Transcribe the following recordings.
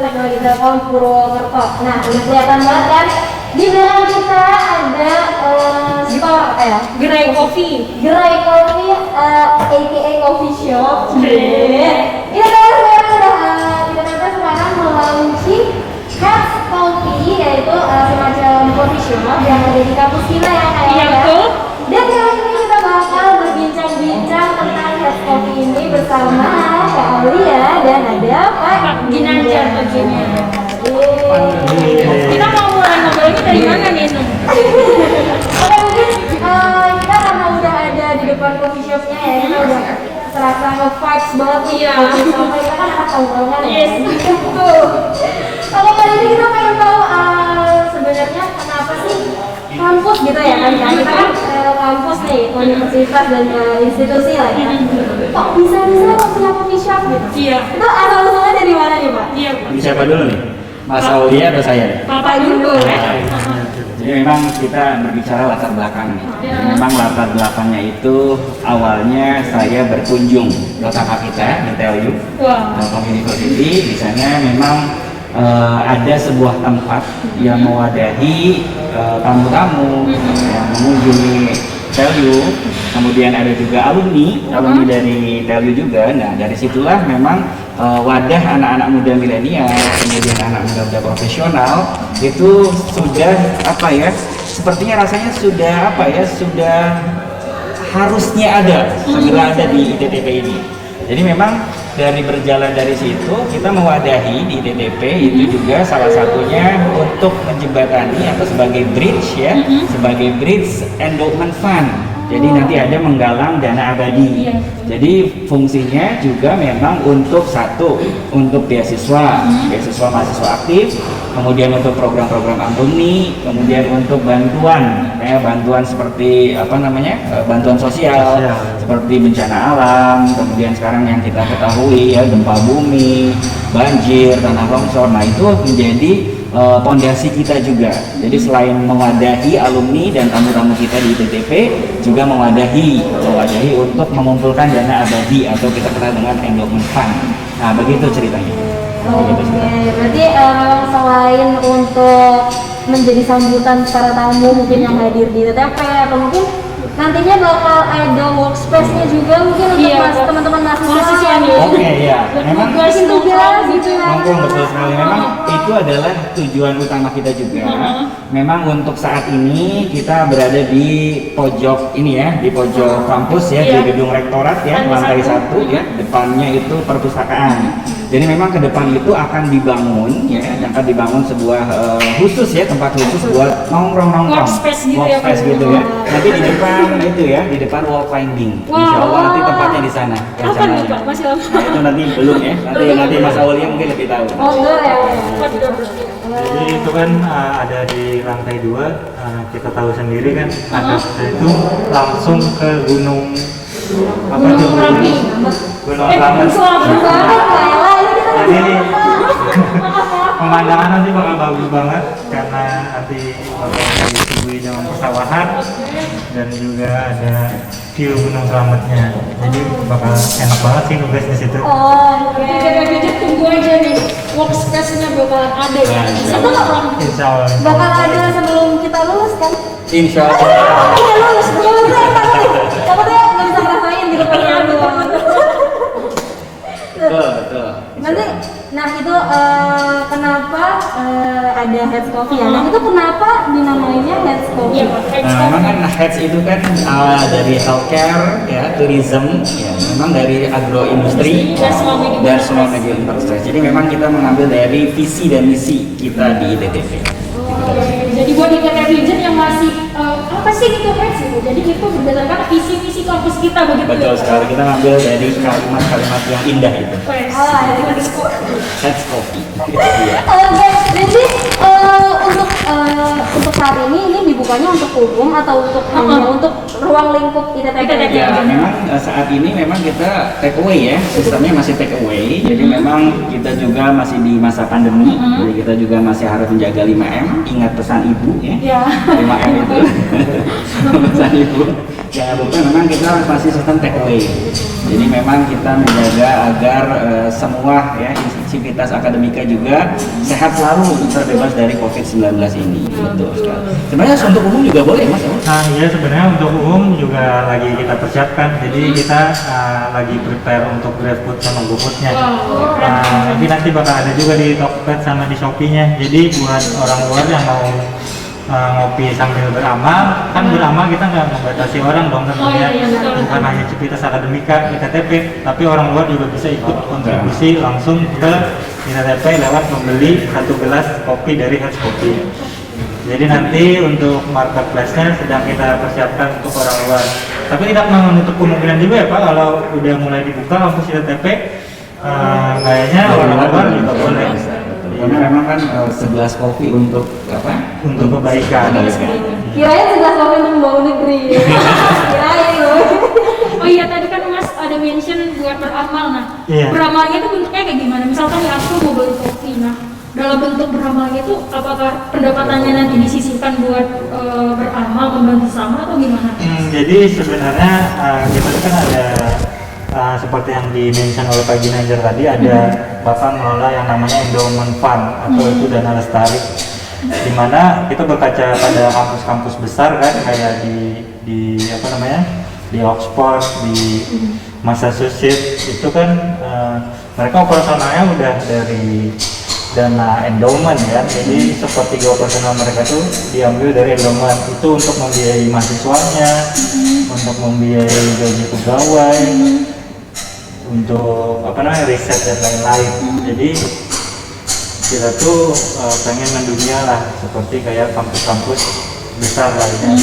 Teknologi Telkom Purwokerto. Nah, udah kelihatan banget kan? Di belakang kita ada store apa ya? Gerai Coffee. Gerai Coffee, aka Coffee Shop. Kita sekarang melaunching Heads Coffee, yaitu semacam coffee shop yang ada di kampus kita ya, kayak. Iya betul. Dan kali ini kita bakal berbincang-bincang tentang Heads Coffee ini bersama Kak Aulia dan ada Pak Ginanjar tentunya. Kita mau mulai ngobrolnya dari mana nih? Oke, mungkin kita karena udah ada di depan coffee shopnya ya, kita udah serasa nge-vibes banget nih. Iya. Sampai kita kan anak tongkrongan ya. Yes. Tuh. Kalau kali ini kita pengen tahu sebenarnya kenapa sih kampus gitu ya kan? Kita kan kampus nih, universitas dan institusi lah ya. Kok bisa punya coffee shop gitu? Iya. Itu asal usulnya dari mana nih, Pak? Iya. Siapa dulu nih? Mas Aulia atau saya? Bapak dulu. Jadi memang kita berbicara latar belakang nih. Memang latar belakangnya itu awalnya saya berkunjung ke kakak kita di TELU, Telkom University. Di sana memang ada sebuah tempat yang mewadahi tamu-tamu yang mengunjungi TELU. Kemudian ada juga alumni dari TELU juga. Nah, dari situlah memang wadah anak-anak muda milenial, kemudian anak muda profesional itu sudah apa ya? Sepertinya rasanya sudah harusnya segera ada di ITTP ini. Jadi memang dari berjalan dari situ kita mewadahi di ITTP itu juga salah satunya untuk menjembatani atau sebagai bridge ya, sebagai bridge endowment fund. Jadi nanti ada menggalang dana abadi. Jadi fungsinya juga memang untuk untuk beasiswa mahasiswa aktif, kemudian untuk program-program alumni, kemudian untuk bantuan seperti bantuan sosial seperti bencana alam, kemudian sekarang yang kita ketahui ya gempa bumi, banjir, tanah longsor. Nah itu menjadi pondasi kita juga. Jadi selain mewadahi alumni dan tamu-tamu kita di ITTP, juga mewadahi untuk mengumpulkan dana abadi atau kita kenal dengan endowment fund. Nah begitu ceritanya. Oke, berarti selain untuk menjadi sambutan para tamu mungkin yang hadir di ITTP atau mungkin nantinya bakal ada workspace-nya juga mungkin untuk teman-teman mahasiswa nih. Oke, ya. Memang bikin tugas gitu ya. Betul sekali. Memang itu adalah tujuan utama kita juga. Memang untuk saat ini kita berada di pojok ini ya, di pojok kampus ya, di gedung rektorat ya, lantai 1 ya, depannya itu perpustakaan. Jadi memang ke depan itu akan dibangun sebuah khusus ya, tempat khusus buat nongkrong Workspace gitu ya. Nanti di depan wall climbing. Insya Allah nanti tempatnya di sana. Apa nih Pak? Masih lama? Nah, itu nanti belum ya. Nanti Mas Aulia mungkin lebih tahu. Jadi itu kan ada di lantai 2, kita tahu sendiri kan ada itu langsung ke gunung Merapi. Gunung Slamet. Jadi pemandangan nanti bakal bagus banget karena nanti bakal disuguhi dengan persawahan dan juga ada view Gunung Slametnya. Jadi bakal enak banget sih nugas di situ. Jadi tunggu aja nih workspace-nya bakalan ada ya. Insya Allah. Bakal ada sebelum kita lulus kan? Insya Allah. Kita lulus belum takutnya nggak bisa ngerasain di depannya doang. Betul. Nanti, nah itu kenapa ada Heads Coffee ya? Nah itu kenapa dinamainnya Heads Coffee? Memang kan Heads itu kan dari healthcare ya, tourism ya, memang dari agroindustri dan small medium enterprise. Jadi memang kita mengambil dari visi dan misi kita di ITTP. Jadi buat bagi kayak Vision yang masih apa sih itu heads gitu. Jadi itu berdasarkan visi misi kampus kita begitu. Betul sekali, kita ngambil dari kalimat-kalimat yang indah itu. Heads Coffee. Iya. Oke, jadi untuk saat ini dibukanya untuk umum atau untuk ruang lingkup ITTP? Ya, memang saat ini memang kita take away ya, sistemnya masih take away. Jadi memang kita juga masih di masa pandemi, jadi kita juga masih harus menjaga 5M. Ingat pesan ibu ya, 5M itu. Pesan ibu. Jangan lupa memang kita masih sistem take away. Jadi memang kita menjaga agar semua ya aktivitas akademika juga sehat selalu terbebas dari COVID-19 ini. Betul sekali. Sebenarnya untuk umum juga boleh Mas. Nah, ya sebenarnya untuk umum juga lagi kita persiapkan. Jadi kita lagi prepare untuk GrabFood sama GoFood-nya. Nanti bakal ada juga di Tokped sama di Shopee-nya. Jadi buat orang luar yang mau ngopi sambil beramal, kan beramal kita nggak membatasi orang dong tentunya, bukan hanya Civitas Akademika ITTP, tapi orang luar juga bisa ikut kontribusi langsung ke ITTP lewat membeli 1 gelas kopi dari Heads Coffee. Jadi nanti untuk marketplace-nya sedang kita persiapkan untuk orang luar. Tapi tidak menutup kemungkinan juga ya Pak, kalau udah mulai dibuka kampus ITTP, kayaknya orang luar juga boleh. Karena memang kan 11 kopi untuk apa? Untuk kebaikan. Kirain 11 kopi untuk membangun negeri. Kirain loh. Oh iya, tadi kan Mas ada mention buat beramal. Nah, Iya. beramalnya itu bentuknya kayak gimana? Misalkan ya aku mau beli kopi, nah dalam bentuk beramalnya itu apakah pendapatannya nanti disisihkan buat beramal, membantu sama atau gimana? Jadi sebenarnya kita kan ada seperti yang di-mention oleh Pak Ginanjar tadi, ada Bapak ngelola yang namanya endowment fund atau itu dana lestari, di mana kita berkaca pada kampus-kampus besar kan, kayak di apa namanya, di Oxford, di Massachusetts, itu kan mereka operasionalnya udah dari dana endowment ya, jadi sepertiga operasional mereka tuh diambil dari endowment itu untuk membiayai mahasiswanya, untuk membiayai gaji pegawai, untuk apa namanya riset dan lain-lain. Jadi kita tuh pengen mendunia lah seperti kayak kampus-kampus besar lainnya.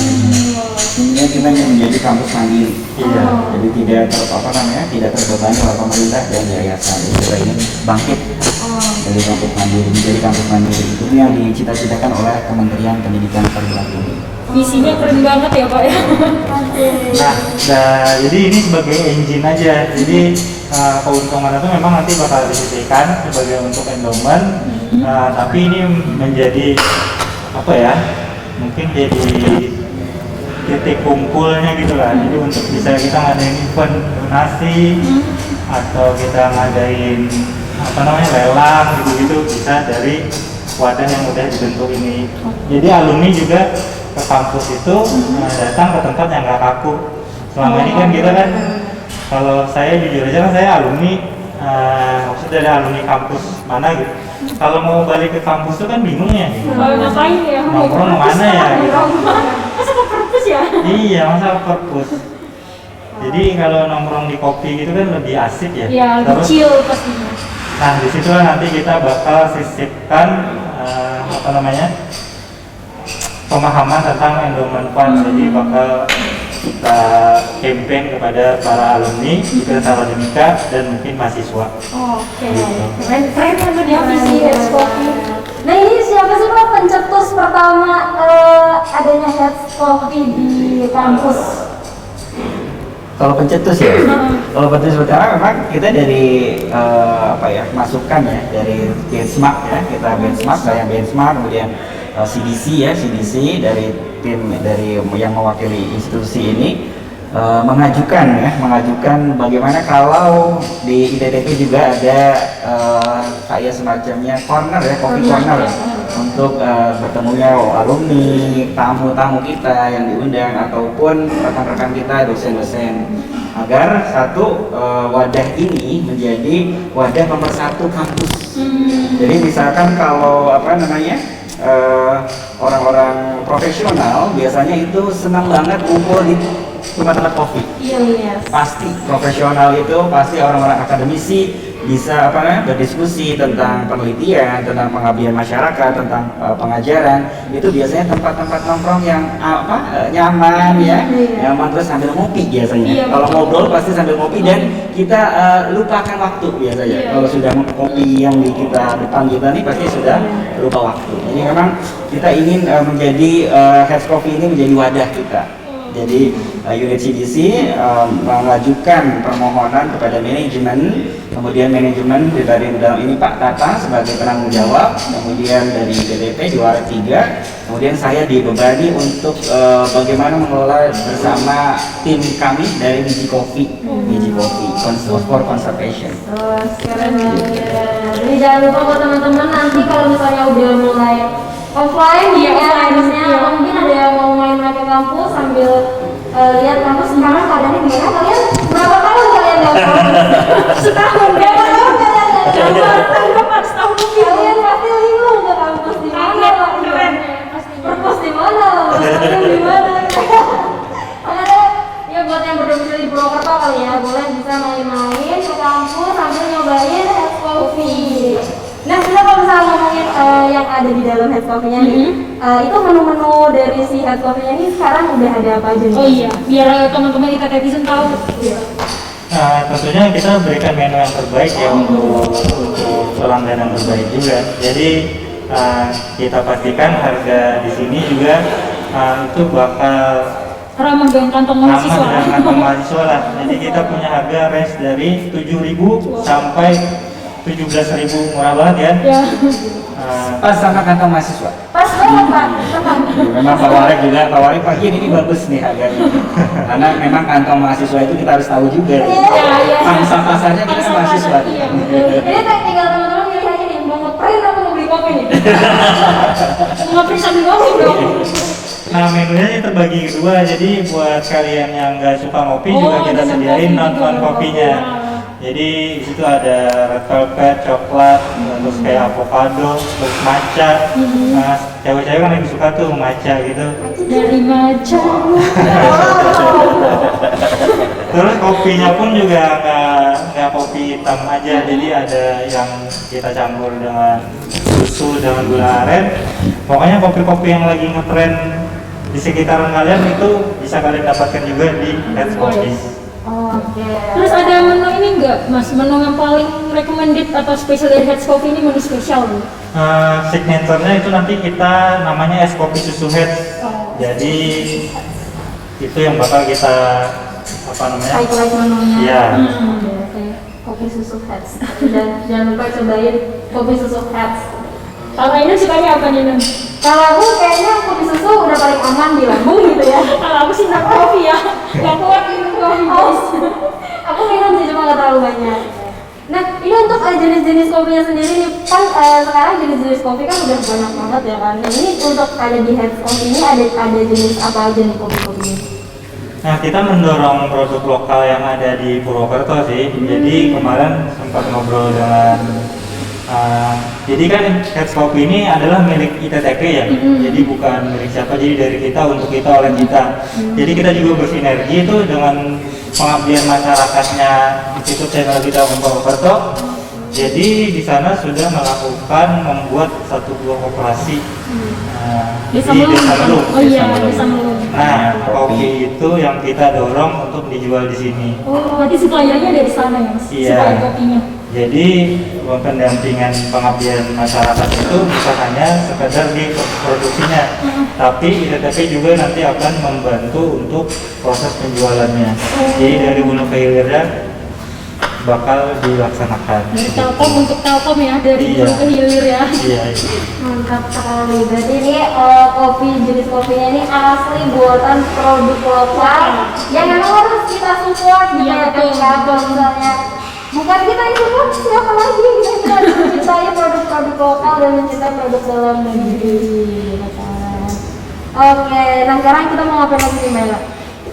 Sehingga kita menjadi kampus mandiri. Iya. Jadi tidak terbebani oleh pemerintah dan yayasan. Jadi kita ingin bangkit dari kampus mandiri menjadi kampus mandiri. Itu yang dicita-citakan oleh Kementerian Pendidikan Perguruan. Visinya keren banget ya Pak ya. Nah, jadi ini sebagai engine aja. Jadi keuntungan itu memang nanti bakal disisihkan sebagai untuk endowment, tapi ini menjadi apa ya? Mungkin jadi titik kumpulnya gitu lah. Jadi untuk bisa kita ngadain event donasi atau kita ngadain apa namanya lelang gitu-gitu, bisa dari wadah yang udah dibentuk ini. Jadi alumni juga ke kampus itu datang ke tempat yang gak kaku. Selama ini kan kita kan, kalau saya jujur aja kan saya alumni, maksudnya dari alumni kampus mana gitu. Kalau mau balik ke kampus itu kan bingung ya. Ngapain ya? Nongkrong kemana ya? Gitu. Masa ke perpus ya? Iya, masa perpus. Jadi kalau nongkrong di kopi gitu kan lebih asik ya. Iya, lebih chill pastinya. Nah, di situ nanti kita bakal sisipkan apa namanya, pemahaman tentang endowment fund. Jadi bakal kita campaign kepada para alumni, juga akademika dan mungkin mahasiswa. Oke. Keren kan ya visi Heads Coffee. Nah ini siapa sih Pak pencetus pertama adanya Heads Coffee di kampus? Kalau pencetus ya, kalau pencetus pertama memang kita dari masukan ya dari benchmark ya, kita benchmark kemudian CDC dari tim dari yang mewakili institusi ini mengajukan bagaimana kalau di ITTP juga ada kayak semacamnya corner ya, coffee corner untuk bertemunya alumni, tamu-tamu kita yang diundang ataupun rekan-rekan kita dosen-dosen, agar satu wadah ini menjadi wadah pemersatu kampus. Jadi misalkan kalau orang-orang profesional biasanya itu senang banget kumpul di tempat-tempat kopi. Iya. Pasti profesional itu pasti orang-orang akademisi bisa berdiskusi tentang penelitian, tentang pengabdian masyarakat, tentang pengajaran. Itu biasanya tempat-tempat nongkrong yang nyaman ya, nyaman, terus sambil ngopi biasanya. Kalau ngobrol pasti sambil ngopi dan kita lupakan waktu biasanya. Kalau sudah ngopi yang di depan kita nih pasti sudah lupa waktu. Jadi memang kita ingin menjadi Heads Coffee ini menjadi wadah kita. Jadi unit CDC mengajukan permohonan kepada manajemen, kemudian manajemen dari dalam ini Pak Tata sebagai penanggung jawab, kemudian dari ITTP juara 3, kemudian saya dibebani untuk bagaimana mengelola bersama tim kami dari Biji Coffee for Conservation. Sekarang jadi jangan lupa buat teman-teman nanti kalau misalnya udah mulai offline harusnya mungkin ada yang mau main-main ke kampus sambil lihat kampus sekarang keadaannya gimana. Kalian berapa tahun kalian dalam kampus? Setahun ya. Berapa tahun kalian dalam kampus? Berapa setahun lebih? Kalian pasti linglung ke kampus di mana? Keren. Perpus di mana? Kalian di mana? Makanya ya buat yang berdomisili di Purwokerto kali ya, boleh bisa main-main ke kampus sambil nyobain Heads Coffee. Nah, kita kalau misalnya ngomongin yang ada di dalam Heads Coffee-nya nih, itu menu-menu dari si Heads Coffee-nya ini sekarang udah ada apa aja nih? Oh iya, biar teman-teman kita netizen tahu. Tentunya kita berikan menu yang terbaik ya untuk pelanggan yang terbaik juga. Jadi kita pastikan harga di sini juga itu bakal Ramah dengan kantong mahasiswa. ramah dengan kantong mahasiswa lah. Jadi kita punya harga range dari 7.000 sampai 17.000, murah banget ya. Ya. Pas sama kantong mahasiswa. Pas banget Pak, teman. Memang Pak Warek pagi ini bagus nih harganya. Karena memang kantong mahasiswa itu kita harus tahu juga. Iya. Pangsa pasarnya kita Pangsa mahasiswa. pasar, iya. Jadi tinggal teman-teman milih aja nih, mau nge-print atau mau beli kopi nih? Nggak periksa di kopi dong. Nah, menunya ini terbagi kedua. Jadi buat kalian yang nggak suka ngopi juga kita dengan sediain kopi juga. non-kopinya. Jadi di situ ada red velvet, coklat, terus kayak avocado, terus matcha. Nah, cewek-cewek kan lebih suka tuh matcha gitu. Dari maca. Terus kopinya pun juga nggak kopi hitam aja, jadi ada yang kita campur dengan susu dengan gula aren. Pokoknya kopi-kopi yang lagi ngetren di sekitaran kalian itu bisa kalian dapatkan juga di Heads Coffee. Oke. Terus ada menu ini enggak, Mas? Menu yang paling recommended atau spesial dari Heads Coffee ini menu spesial nih? Signaturenya itu nanti kita namanya es kopi susu Heads. Jadi itu yang bakal kita Highlight menunya. Iya. Oke. Kopi susu Heads. Dan jangan lupa cobain kopi susu Heads. Kalau ini sukanya apa nih, Nun? Kalau aku kayaknya kopi susu udah paling aman di lambung gitu ya. Kalau aku sih nggak kopi ya, nggak kuat minum kopi. Aku minum sih cuma nggak terlalu banyak. Nah, ini untuk jenis-jenis kopinya sendiri nih, kan sekarang jenis-jenis kopi kan udah banyak banget ya kan. Nah, ini untuk ada di Heads Coffee ini ada jenis apa aja nih kopi-kopinya? Nah, kita mendorong produk lokal yang ada di Purwokerto sih. Jadi kemarin sempat ngobrol dengan jadi kan Heads Coffee ini adalah milik ITTP ya, jadi bukan milik siapa, jadi dari kita, untuk kita, oleh kita. Jadi kita juga bersinergi itu dengan pengabdian masyarakatnya Institut Teknologi Telkom Purwokerto. Jadi di sana sudah membuat satu buah koperasi di Desa Melung. Oh iya, Desa Melung. Nah, kopi itu yang kita dorong untuk dijual di sini. Oh, berarti suppliernya dari sana ya, Mas? Iya. Supplier kopinya. Jadi pendampingan pengabdian masyarakat itu bukan hanya sekedar di produksinya, tapi ITTP juga nanti akan membantu untuk proses penjualannya. Jadi dari hulu ke hilirnya bakal dilaksanakan. Dari Telkom untuk Telkom ya, dari Iya. hulu ke hilir ya. Iya. Mantap sekali. Berarti ini kopi, jenis kopinya ini asli buatan produk lokal yang memang harus kita support gitu Iya, ya kan. betul. Kalau misalnya bukan kita yang support, siapa lagi? Kita harus mencintai produk-produk lokal dan mencintai produk dalam negeri gitu kan. Oke, nah sekarang kita mau ngapain lagi nih Mela?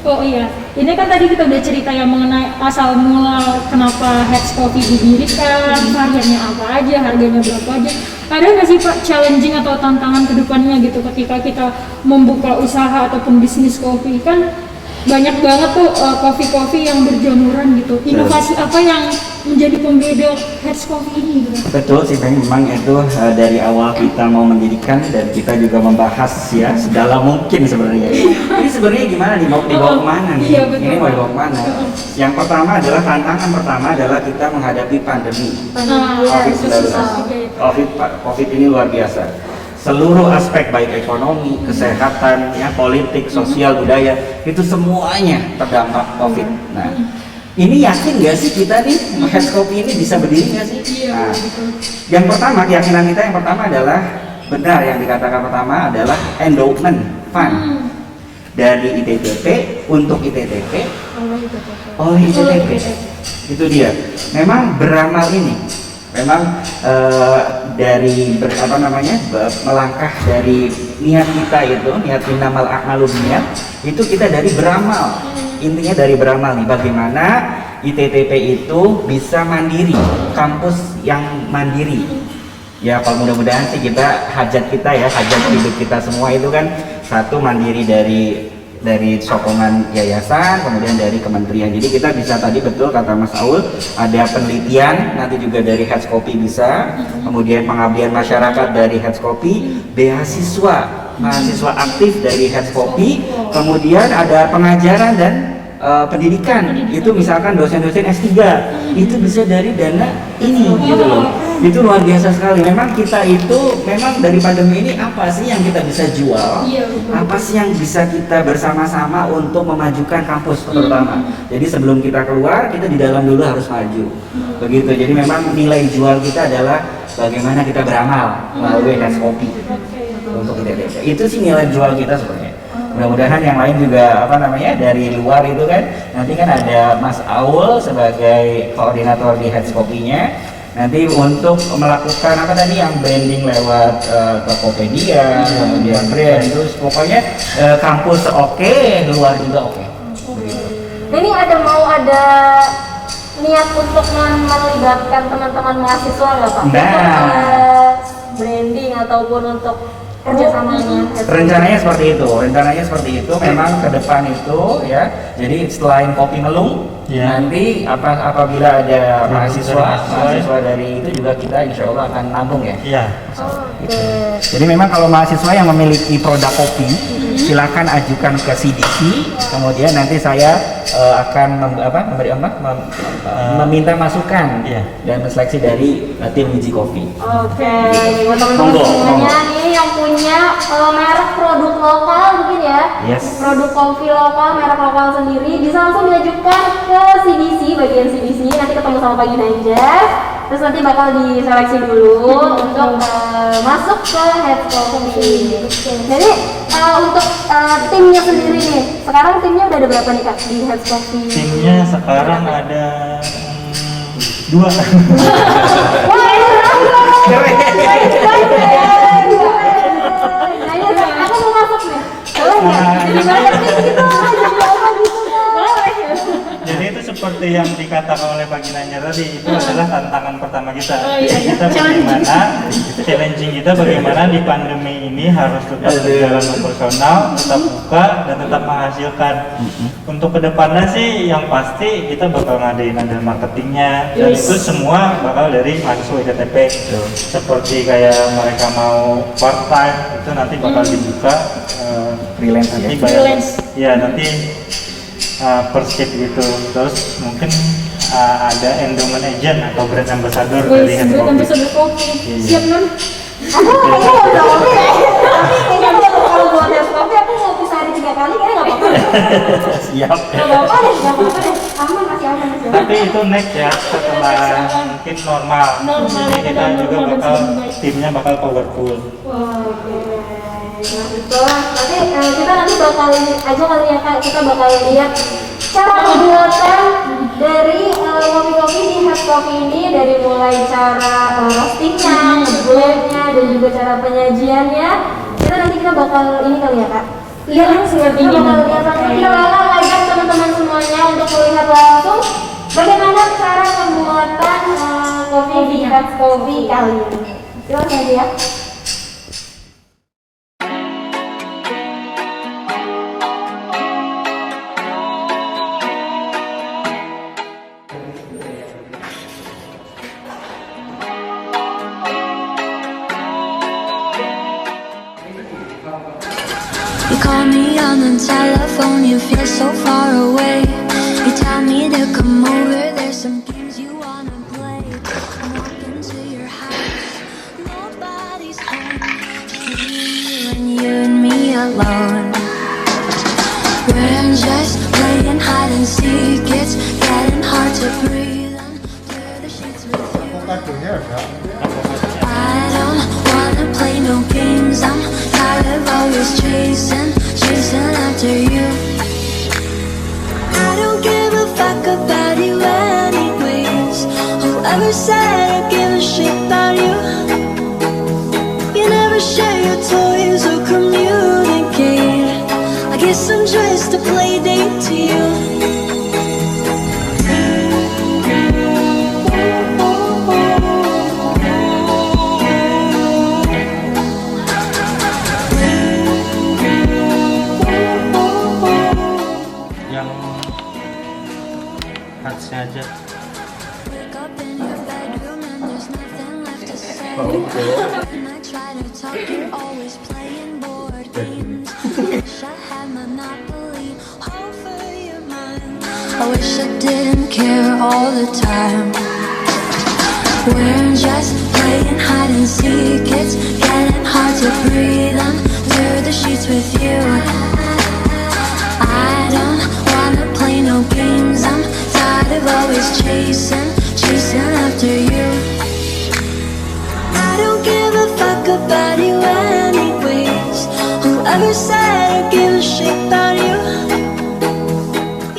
Oh iya, ini kan tadi kita udah cerita ya mengenai asal mula kenapa Heads Coffee didirikan, variannya apa aja, harganya berapa aja. Ada nggak sih Pak challenging atau tantangan kedepannya gitu ketika kita membuka usaha ataupun bisnis kopi? Kan banyak banget tuh kopi-kopi yang berjamuran gitu. Inovasi apa yang menjadi pembeda Heads Coffee ini gitu? Betul sih Bang, memang itu dari awal kita mau mendirikan dan kita juga membahas ya sedalam mungkin sebenarnya. Ini sebenarnya gimana nih, mau dibawa kemana nih? Iya, betul. Ini mau dibawa kemana? Yang pertama adalah tantangan pertama adalah kita menghadapi pandemi COVID-19. COVID ini luar biasa. Seluruh aspek baik ekonomi, kesehatan, ya politik, sosial, budaya itu semuanya terdampak COVID. Nah, ini yakin nggak sih kita nih Heads Coffee ini bisa berdiri nggak sih? Nah, yang pertama, keyakinan kita yang pertama adalah benar yang dikatakan pertama adalah endowment fund dari ITTP untuk ITTP oleh ITTP. Itu dia. Memang beramal ini, memang dari melangkah dari niat kita itu, niat innamal a'malu binniyat, itu kita dari beramal. Intinya dari beramal nih, bagaimana ITTP itu bisa mandiri, kampus yang mandiri. Ya kalau mudah-mudahan sih kita hajat hidup kita semua itu kan satu mandiri dari sokongan yayasan, kemudian dari kementerian. Jadi kita bisa, tadi betul kata Mas Aul, ada penelitian nanti juga dari Heads Coffee bisa, kemudian pengabdian masyarakat dari Heads Coffee, mahasiswa aktif dari Heads Coffee, kemudian ada pengajaran dan pendidikan, itu misalkan dosen-dosen S3 itu bisa dari dana ini gitu loh. Itu luar biasa sekali. Memang kita itu memang dari pandemi ini apa sih yang kita bisa jual, apa sih yang bisa kita bersama-sama untuk memajukan kampus terutama. Jadi sebelum kita keluar, kita di dalam dulu harus maju begitu. Jadi memang nilai jual kita adalah bagaimana kita beramal melalui Heads Coffee untuk ITTP. Itu sih nilai jual kita sebenarnya. Mudah-mudahan yang lain juga dari luar itu kan, nanti kan ada Mas Aul sebagai koordinator di Heads Coffee-nya, nanti untuk melakukan yang branding lewat Tokopedia, kemudian brand, terus pokoknya kampus oke, luar juga oke. Ini ada niat untuk melibatkan teman-teman mahasiswa nggak Pak? Untuk branding ataupun untuk kerjasamanya? Rencananya seperti itu. Memang ke depan itu ya. Jadi selain kopi melung, nanti apabila ada mahasiswa dari itu juga kita insya Allah akan nampung ya. Iya. Jadi memang kalau mahasiswa yang memiliki produk kopi, silakan ajukan ke CDC. Kemudian nanti saya akan meminta masukan dan seleksi dari tim Biji Kopi. Oke, buat teman-teman semuanya nih yang punya merek produk lokal mungkin ya, produk kopi lokal, merek lokal sendiri, bisa langsung diajukan ke CDC, bagian CDC. Nanti ketemu sama Pak Ginanjar, terus nanti bakal diseleksi dulu untuk masuk ke Heads Coffee. Jadi untuk timnya sendiri nih, sekarang timnya udah ada berapa nih Kak di Heads Coffee? Timnya sekarang ada 2. Wah, ini aku mau masuk nih. Boleh nggak? Jadi banyak nih gitu. Jadi itu seperti yang dikatakan oleh Pak Ginanjar tadi, itu adalah tantangan pertama kita. Kita bagaimana di pandemi ini harus tetap berjalan operasional, tetap buka dan tetap menghasilkan. Untuk kedepannya sih yang pasti kita bakal ngadain ada marketingnya, dan itu semua bakal dari mahasiswa ITTP. Seperti kayak mereka mau part time itu nanti bakal dibuka freelance nanti nanti per shift gitu. Terus mungkin ada endowment agent atau brand ambassador dari Heads Coffee. Siap non? Aku kayaknya udah kopi ya. Tapi kayaknya kalau buat Heads Coffee aku ngopi sehari 3 kali kayaknya nggak apa-apa. Siap. Nggak apa-apa deh. Masih aman. Tapi itu next ya, setelah mungkin normal. Jadi kita juga timnya bakal powerful. Oke. Nah itulah, nanti bakal aja kali ya Kak, kita bakal lihat cara pembuatan dari kopi-kopi di Heads Coffee ini, dari mulai cara roastingnya, blendnya, dan juga cara penyajiannya. Kita bakal ini kali ya Kak, lihat langsung. Kita bakal ngajak teman-teman semuanya untuk melihat langsung bagaimana cara pembuatan kopi di Heads Coffee kali ini. Silakan aja ya. You call me on the telephone, you feel so far away. You tell me to come over, there's some games you wanna play. I walk into your house, nobody's home, just you and me alone. We're just playing hide and seek, it's getting hard to breathe under the sheets with you. I don't wanna play no games, I'm tired of always chasing after you. I don't give a fuck about you anyways. Whoever said I give a shit about you? You never share your toys or communicate. I guess I'm just a play date to you. Yang hats-nya aja. Wake up in your bedroom and there's nothing left to say. When I try to talk, you're always playing board games. Wish I had Monopoly over your mind. I wish I didn't care all the time. We're just playing hide and seek, it's getting hard to breathe under the sheets with you. I don't wanna play no games, I'm tired of always chasing after you. I don't give a fuck about you anyways. Whoever said I give a shit about you?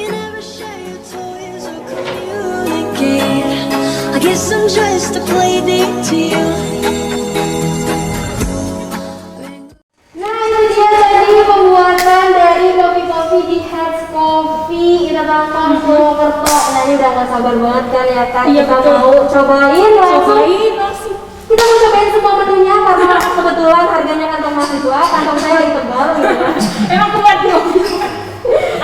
You never share your toys or communicate. I guess I'm just a play date to you. Nah, itu dia tadi pembuatan dari kopi-kopi di Heads Coffee International Purwokerto. Nah, ini udah gak sabar banget kan ya Kak? Iya, Kita betul. mau cobain langsung. langsung. Kita mau cobain semua menunya karena kebetulan harganya kantong mahasiswa, kantong saya lagi tebal gitu kan. Emang kuat dong.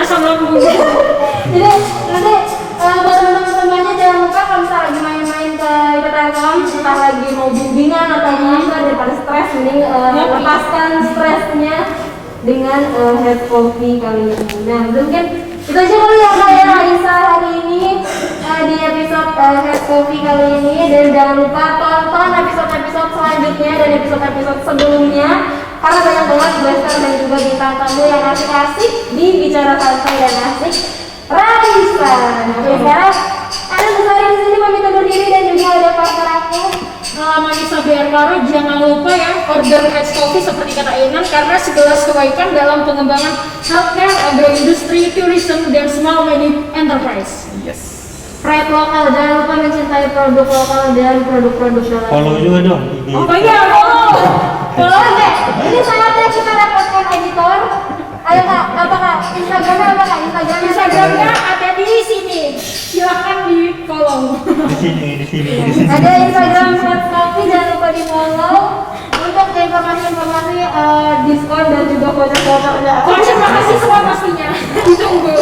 Asam lambung. Jadi nanti buat teman-teman semuanya jangan lupa kalau misalnya lagi main-main ke Telkom, entah lagi mau bimbingan atau apa daripada stres, mending lepaskan stresnya dengan Heads Coffee kali ini. Nah, mungkin itu aja kali ya Kak ya Raisa hari ini di episode Heads Coffee kali ini, dan jangan lupa tonton episode-episode selanjutnya dan episode-episode sebelumnya karena banyak banget guester dan juga bintang tamu yang asik-asik di Bicara Santai dan Asik Raisa. Oke, sekarang ada Besari di sini pamit undur diri dan juga ada partner aku. Manisa Berkaro, jangan lupa ya order Heads Coffee seperti kata Inan karena segala kebaikan dalam pengembangan healthcare, agroindustri, tourism, dan small medium enterprise. Pride lokal, jangan lupa mencintai produk lokal dan produk-produk dalam. Follow juga dong IG. Oh iya, Boleh deh. Ini saatnya kita dapatkan editor. Ayo Kak, apa Kak? Instagramnya apa Kak? Instagramnya ada di sini. Silahkan di follow. Di sini. Ada Instagram Heads Coffee, jangan lupa di follow untuk informasi-informasi diskon dan juga voucher-vouchernya. Terima kasih semua pastinya. Ditunggu.